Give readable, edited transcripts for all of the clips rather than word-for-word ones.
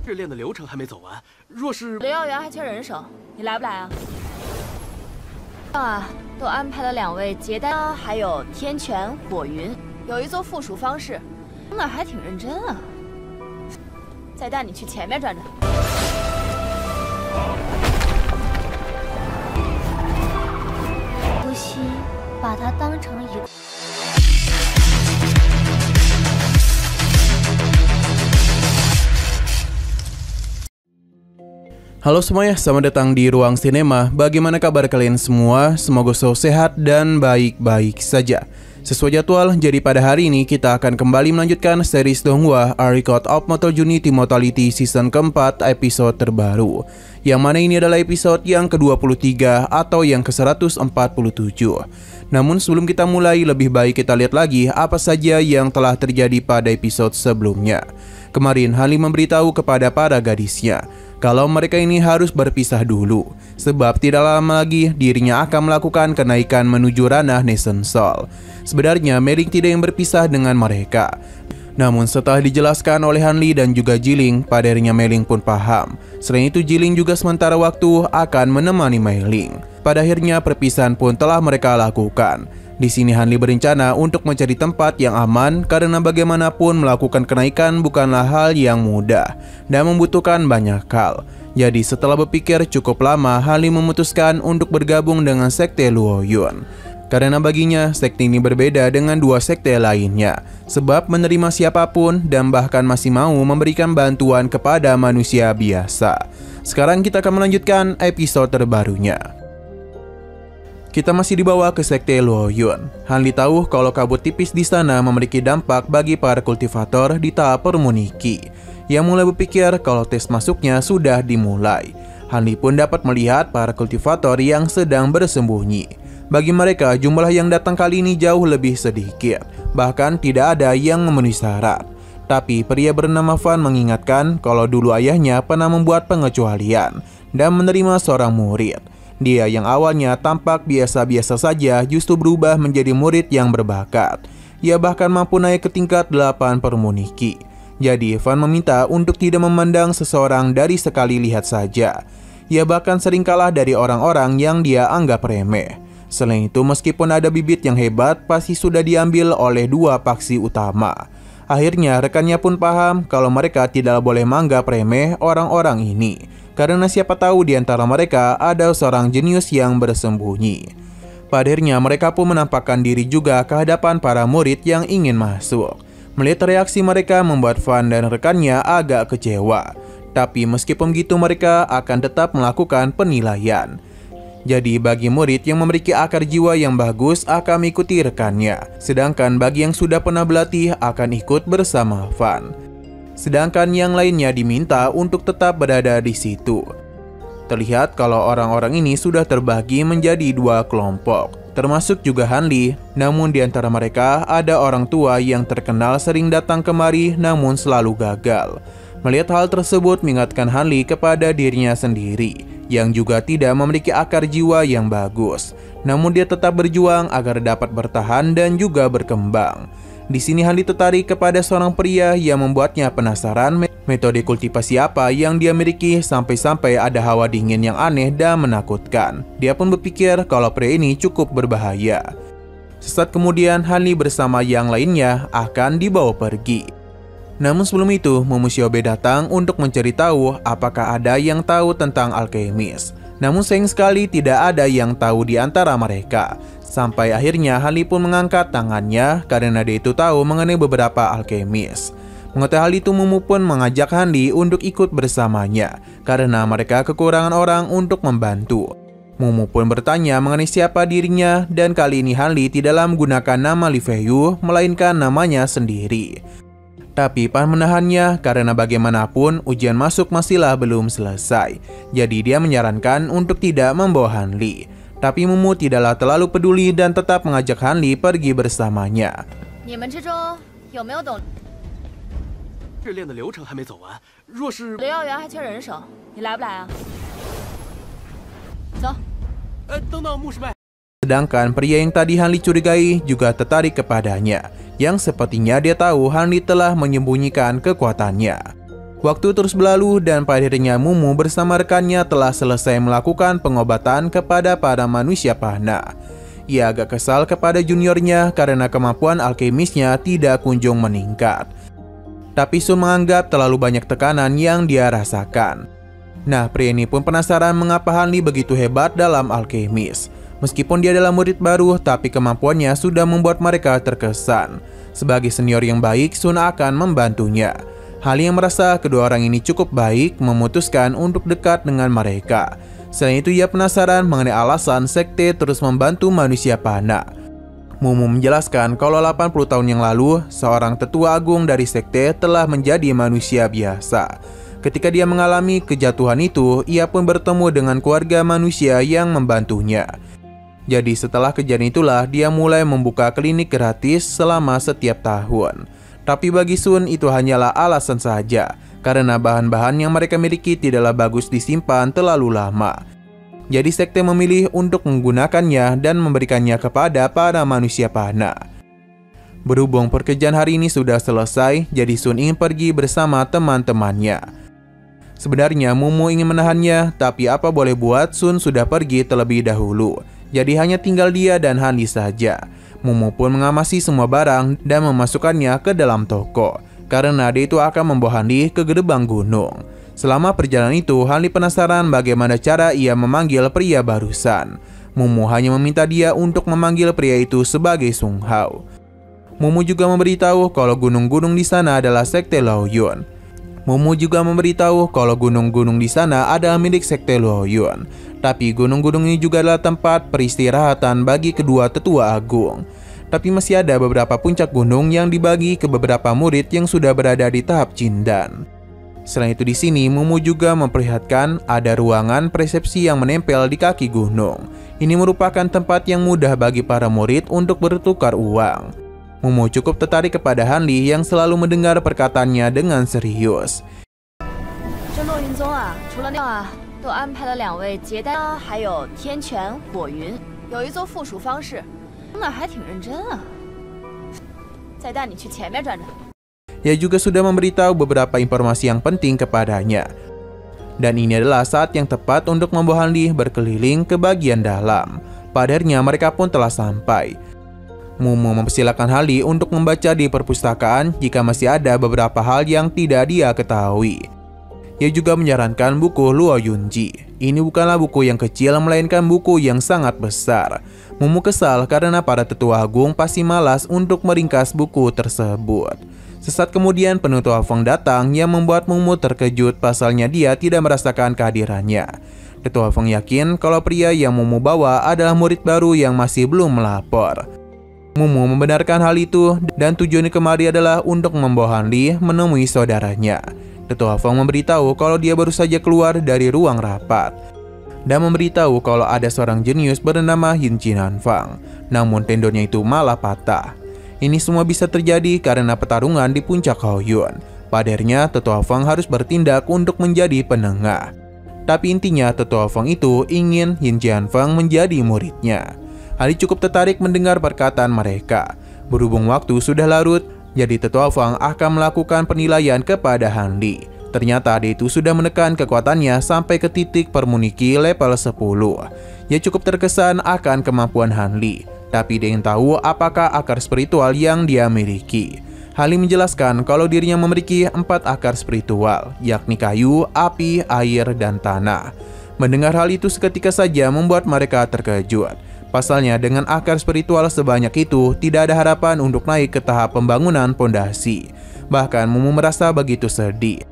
日练的流程还没走完，若是刘耀元还缺人手，你来不来啊？都安排了2位接单，还有天泉、火云，有一做附属方式，那还挺认真啊。再带你去前面转转。呼吸，把它当成一个。Halo semuanya, selamat datang di Ruang Sinema. Bagaimana kabar kalian semua? Semoga selalu sehat dan baik-baik saja. Sesuai jadwal, jadi pada hari ini kita akan kembali melanjutkan series Donghua A Record of Mortal Journey Immortality Season keempat episode terbaru. Yang mana ini adalah episode yang ke-23 atau yang ke-147. Namun sebelum kita mulai, lebih baik kita lihat lagi apa saja yang telah terjadi pada episode sebelumnya. Kemarin Hanli memberitahu kepada para gadisnya kalau mereka ini harus berpisah dulu, sebab tidak lama lagi dirinya akan melakukan kenaikan menuju ranah Nation Soul. Sebenarnya Meling tidak yang berpisah dengan mereka. Namun setelah dijelaskan oleh Hanli dan juga Jiling, pada akhirnya Meling pun paham. Selain itu Jiling juga sementara waktu akan menemani Meling. Pada akhirnya perpisahan pun telah mereka lakukan. Di sini Hanli berencana untuk mencari tempat yang aman karena bagaimanapun melakukan kenaikan bukanlah hal yang mudah dan membutuhkan banyak hal. Jadi setelah berpikir cukup lama, Hanli memutuskan untuk bergabung dengan sekte Luoyun. Karena baginya sekte ini berbeda dengan dua sekte lainnya, sebab menerima siapapun dan bahkan masih mau memberikan bantuan kepada manusia biasa. Sekarang kita akan melanjutkan episode terbarunya. Kita masih dibawa ke sekte Luoyun. Hanli tahu kalau kabut tipis di sana memiliki dampak bagi para kultivator di tahap permuniki, yang mulai berpikir kalau tes masuknya sudah dimulai. Hanli pun dapat melihat para kultivator yang sedang bersembunyi. Bagi mereka, jumlah yang datang kali ini jauh lebih sedikit, bahkan tidak ada yang memenuhi syarat. Tapi pria bernama Van mengingatkan kalau dulu ayahnya pernah membuat pengecualian dan menerima seorang murid. Dia yang awalnya tampak biasa-biasa saja justru berubah menjadi murid yang berbakat. Ia bahkan mampu naik ke tingkat 8 permuniki. Jadi Van meminta untuk tidak memandang seseorang dari sekali lihat saja. Ia bahkan sering kalah dari orang-orang yang dia anggap remeh. Selain itu, meskipun ada bibit yang hebat, pasti sudah diambil oleh dua paksi utama. Akhirnya rekannya pun paham kalau mereka tidak boleh menganggap remeh orang-orang ini, karena siapa tahu di antara mereka ada seorang jenius yang bersembunyi. Pada akhirnya mereka pun menampakkan diri juga ke hadapan para murid yang ingin masuk. Melihat reaksi mereka membuat Van dan rekannya agak kecewa. Tapi meskipun begitu mereka akan tetap melakukan penilaian. Jadi bagi murid yang memiliki akar jiwa yang bagus akan mengikuti rekannya, sedangkan bagi yang sudah pernah berlatih akan ikut bersama Van. Sedangkan yang lainnya diminta untuk tetap berada di situ. Terlihat kalau orang-orang ini sudah terbagi menjadi dua kelompok, termasuk juga Hanli. Namun di antara mereka ada orang tua yang terkenal sering datang kemari namun selalu gagal. Melihat hal tersebut mengingatkan Hanli kepada dirinya sendiri, yang juga tidak memiliki akar jiwa yang bagus. Namun dia tetap berjuang agar dapat bertahan dan juga berkembang. Di sini Hanli tertarik kepada seorang pria yang membuatnya penasaran metode kultivasi apa yang dia miliki sampai-sampai ada hawa dingin yang aneh dan menakutkan. Dia pun berpikir kalau pria ini cukup berbahaya. Sesaat kemudian Hanli bersama yang lainnya akan dibawa pergi. Namun sebelum itu, Momoshiobe datang untuk mencari tahu apakah ada yang tahu tentang alkemis. Namun sayang sekali tidak ada yang tahu di antara mereka. Sampai akhirnya Hanli pun mengangkat tangannya karena dia itu tahu mengenai beberapa alkemis. Mengetahui hal itu, Momo pun mengajak Hanli untuk ikut bersamanya karena mereka kekurangan orang untuk membantu. Momo pun bertanya mengenai siapa dirinya dan kali ini Hanli tidaklah menggunakan nama Li Feiyu melainkan namanya sendiri. Tapi Pan menahannya karena bagaimanapun ujian masuk masihlah belum selesai. Jadi dia menyarankan untuk tidak membawa Hanli. Tapi Momo tidaklah terlalu peduli dan tetap mengajak Hanli pergi bersamanya. 你们之中有没有懂？日练的流程还没走完，若是刘耀元还缺人手，你来不来啊？走。等等，牧师妹。 Sedangkan pria yang tadi Hanli curigai juga tertarik kepadanya, yang sepertinya dia tahu Hanli telah menyembunyikan kekuatannya. Waktu terus berlalu dan pada akhirnya Mumu bersama rekannya telah selesai melakukan pengobatan kepada para manusia panah. Ia agak kesal kepada juniornya karena kemampuan alkemisnya tidak kunjung meningkat. Tapi Sun menganggap terlalu banyak tekanan yang dia rasakan. Nah, pria ini pun penasaran mengapa Hanli begitu hebat dalam alkemis. Meskipun dia adalah murid baru, tapi kemampuannya sudah membuat mereka terkesan. Sebagai senior yang baik, Sun akan membantunya. Hanli yang merasa kedua orang ini cukup baik memutuskan untuk dekat dengan mereka. Selain itu, ia penasaran mengenai alasan sekte terus membantu manusia panah. Mumu menjelaskan kalau 80 tahun yang lalu, seorang tetua agung dari sekte telah menjadi manusia biasa. Ketika dia mengalami kejatuhan itu, ia pun bertemu dengan keluarga manusia yang membantunya. Jadi setelah kejadian itulah, dia mulai membuka klinik gratis selama setiap tahun. Tapi bagi Sun itu hanyalah alasan saja, karena bahan-bahan yang mereka miliki tidaklah bagus disimpan terlalu lama. Jadi sekte memilih untuk menggunakannya dan memberikannya kepada para manusia panah. Berhubung pekerjaan hari ini sudah selesai, jadi Sun ingin pergi bersama teman-temannya. Sebenarnya Mumu ingin menahannya, tapi apa boleh buat, Sun sudah pergi terlebih dahulu. Jadi hanya tinggal dia dan Hanli saja. Mumu pun mengamasi semua barang dan memasukkannya ke dalam toko, karena dia itu akan membawa Hanli ke gerbang gunung. Selama perjalanan itu, Hanli penasaran bagaimana cara ia memanggil pria barusan. Mumu hanya meminta dia untuk memanggil pria itu sebagai Sung Hao. Mumu juga memberitahu kalau gunung-gunung di sana adalah sekte Luoyun. Mumu juga memberitahu kalau gunung-gunung di sana adalah milik sekte Luoyun. Tapi gunung-gunung ini juga adalah tempat peristirahatan bagi kedua tetua agung. Tapi masih ada beberapa puncak gunung yang dibagi ke beberapa murid yang sudah berada di tahap Jindan. Selain itu di sini Mumu juga memperlihatkan ada ruangan persepsi yang menempel di kaki gunung. Ini merupakan tempat yang mudah bagi para murid untuk bertukar uang. Mumu cukup tertarik kepada Hanli yang selalu mendengar perkataannya dengan serius. 都安排了2位结丹，还有天泉、火云，有一座附属方室，那还挺认真啊。再带你去前面转转。Ia juga sudah memberitahu beberapa informasi yang penting kepadanya. Dan ini adalah saat yang tepat untuk membawa Hanli berkeliling ke bagian dalam. Padahal mereka pun telah sampai. Mumu mempersilakan Hanli untuk membaca di perpustakaan jika masih ada beberapa hal yang tidak dia ketahui. Ia juga menyarankan buku Luoyunji. Ini bukanlah buku yang kecil, melainkan buku yang sangat besar. Mumu kesal karena para tetua agung pasti malas untuk meringkas buku tersebut. Sesaat kemudian penutua Feng datang yang membuat Mumu terkejut, pasalnya dia tidak merasakan kehadirannya. Tetua Feng yakin kalau pria yang Mumu bawa adalah murid baru yang masih belum melapor. Mumu membenarkan hal itu dan tujuannya kemari adalah untuk membawa Hanli menemui saudaranya. Tetua Feng memberitahu kalau dia baru saja keluar dari ruang rapat dan memberitahu kalau ada seorang jenius bernama Yin Jinan Fang, namun tendonnya itu malah patah. Ini semua bisa terjadi karena pertarungan di puncak Haoyun. Padahal Tetua Feng harus bertindak untuk menjadi penengah. Tapi intinya Tetua Feng itu ingin Yin Jian Feng menjadi muridnya. Hanli cukup tertarik mendengar perkataan mereka. Berhubung waktu sudah larut, jadi Tetua Feng akan melakukan penilaian kepada Hanli. Ternyata dia itu sudah menekan kekuatannya sampai ke titik permuniki level 10. Ia cukup terkesan akan kemampuan Hanli, tapi dia ingin tahu apakah akar spiritual yang dia miliki. Hanli menjelaskan kalau dirinya memiliki 4 akar spiritual, yakni kayu, api, air, dan tanah. Mendengar hal itu seketika saja membuat mereka terkejut. Pasalnya dengan akar spiritual sebanyak itu, tidak ada harapan untuk naik ke tahap pembangunan pondasi. Bahkan Mumu merasa begitu sedih.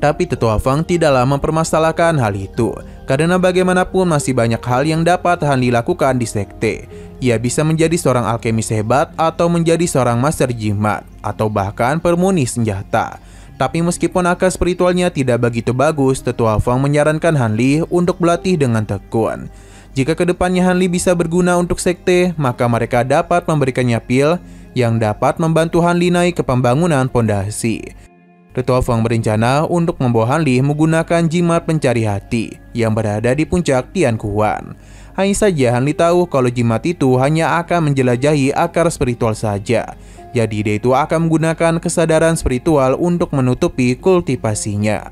Tapi Tetua Feng tidaklah mempermasalahkan hal itu, karena bagaimanapun masih banyak hal yang dapat Hanli lakukan di sekte. Ia bisa menjadi seorang alkemis hebat, atau menjadi seorang master jimat, atau bahkan permuni senjata. Tapi meskipun akar spiritualnya tidak begitu bagus, Tetua Feng menyarankan Hanli untuk berlatih dengan tekun. Jika kedepannya Hanli bisa berguna untuk sekte, maka mereka dapat memberikannya pil yang dapat membantu Hanli naik ke pembangunan pondasi. Tetua Feng berencana untuk membawa Hanli menggunakan jimat pencari hati yang berada di puncak Tianquan. Hanya saja Han Li tahu kalau jimat itu hanya akan menjelajahi akar spiritual saja. Jadi dia itu akan menggunakan kesadaran spiritual untuk menutupi kultivasinya.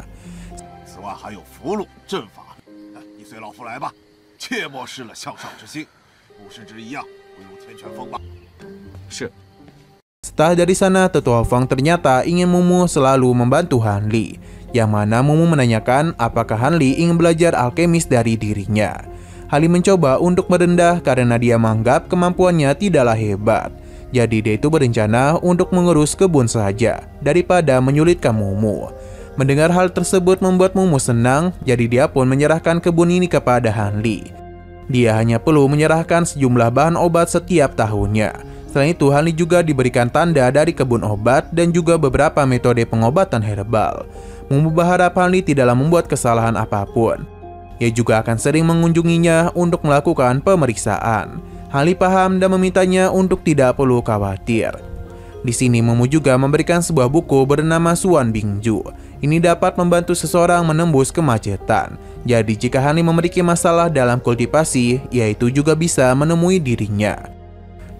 Setelah dari sana, Tetua Fang ternyata ingin Mumu selalu membantu Han Li. Yang mana Mumu menanyakan apakah Han Li ingin belajar alkemis dari dirinya. Han Li mencoba untuk merendah karena dia menganggap kemampuannya tidaklah hebat. Jadi dia itu berencana untuk mengurus kebun saja daripada menyulitkan Mumu. Mendengar hal tersebut membuat Mumu senang, jadi dia pun menyerahkan kebun ini kepada Han Li. Dia hanya perlu menyerahkan sejumlah bahan obat setiap tahunnya. Selain itu, Han Li juga diberikan tanda dari kebun obat dan juga beberapa metode pengobatan herbal. Mumu berharap Han Li tidaklah membuat kesalahan apapun. Ia juga akan sering mengunjunginya untuk melakukan pemeriksaan. Han Li paham dan memintanya untuk tidak perlu khawatir. Di sini Mumu juga memberikan sebuah buku bernama Suan Bingju. Ini dapat membantu seseorang menembus kemacetan. Jadi jika Han Li memiliki masalah dalam kultivasi, ia itu juga bisa menemui dirinya.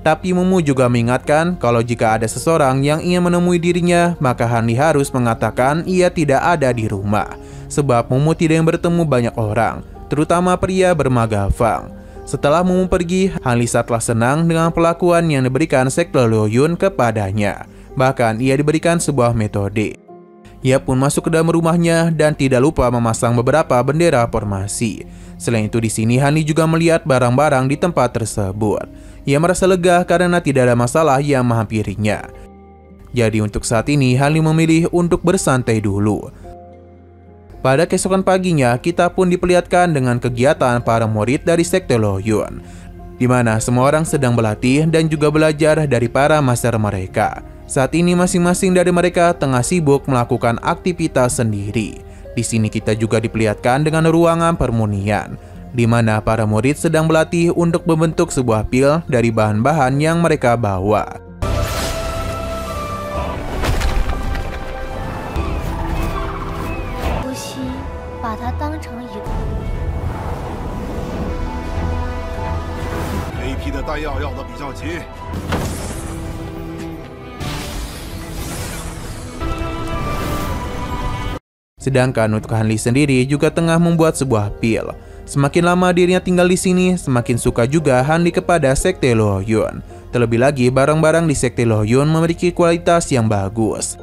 Tapi Mumu juga mengingatkan kalau jika ada seseorang yang ingin menemui dirinya, maka Han Li harus mengatakan ia tidak ada di rumah. Sebab Mumu tidak ingin bertemu banyak orang, terutama pria bermaga Fang. Setelah Mumu pergi, Han Li telah senang dengan perlakuan yang diberikan Sekte Luoyun kepadanya. Bahkan ia diberikan sebuah metode. Ia pun masuk ke dalam rumahnya dan tidak lupa memasang beberapa bendera formasi. Selain itu di sini Han Li juga melihat barang-barang di tempat tersebut. Ia merasa lega karena tidak ada masalah yang menghampirinya. Jadi untuk saat ini Han Li memilih untuk bersantai dulu. Pada keesokan paginya, kita pun diperlihatkan dengan kegiatan para murid dari Sekte Luoyun, di mana semua orang sedang berlatih dan juga belajar dari para master mereka. Saat ini masing-masing dari mereka tengah sibuk melakukan aktivitas sendiri. Di sini kita juga diperlihatkan dengan ruangan permunian, di mana para murid sedang berlatih untuk membentuk sebuah pil dari bahan-bahan yang mereka bawa. Sedangkan untuk Han Li sendiri juga tengah membuat sebuah pil. Semakin lama dirinya tinggal di sini, semakin suka juga Han Li kepada Sekte Luoyun. Terlebih lagi barang-barang di Sekte Luoyun memiliki kualitas yang bagus.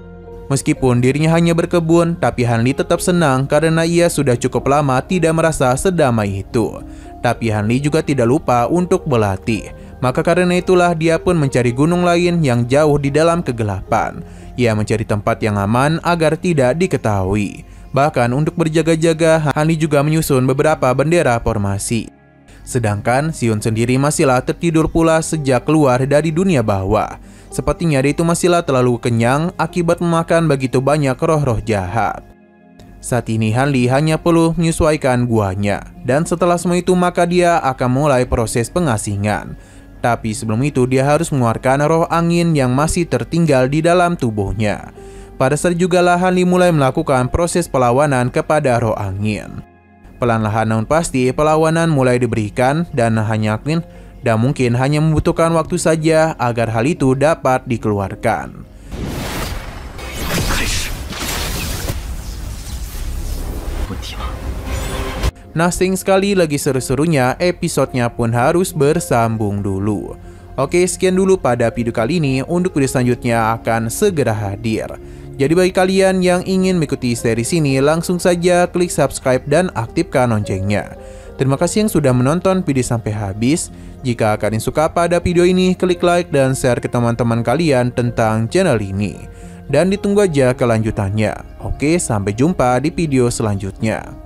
Meskipun dirinya hanya berkebun, tapi Han Li tetap senang karena ia sudah cukup lama tidak merasa sedamai itu. Tapi Han Li juga tidak lupa untuk berlatih. Maka karena itulah dia pun mencari gunung lain yang jauh di dalam kegelapan. Ia mencari tempat yang aman agar tidak diketahui. Bahkan untuk berjaga-jaga, Han Li juga menyusun beberapa bendera formasi. Sedangkan Xion sendiri masihlah tertidur pula sejak keluar dari dunia bawah. Sepertinya dia itu masihlah terlalu kenyang akibat memakan begitu banyak roh-roh jahat. Saat ini Han Li hanya perlu menyesuaikan guanya. Dan setelah semua itu maka dia akan mulai proses pengasingan. Tapi sebelum itu dia harus mengeluarkan roh angin yang masih tertinggal di dalam tubuhnya. Pada saat jugalah Han Li mulai melakukan proses perlawanan kepada roh angin. Pelan-lahan namun pasti perlawanan mulai diberikan dan mungkin hanya membutuhkan waktu saja agar hal itu dapat dikeluarkan. Nasing sekali lagi seru-serunya, episodenya pun harus bersambung dulu. Oke, sekian dulu pada video kali ini. Untuk video selanjutnya akan segera hadir. Jadi bagi kalian yang ingin mengikuti series ini, langsung saja klik subscribe dan aktifkan loncengnya. Terima kasih yang sudah menonton video sampai habis. Jika kalian suka pada video ini, klik like dan share ke teman-teman kalian tentang channel ini. Dan ditunggu aja kelanjutannya. Oke, sampai jumpa di video selanjutnya.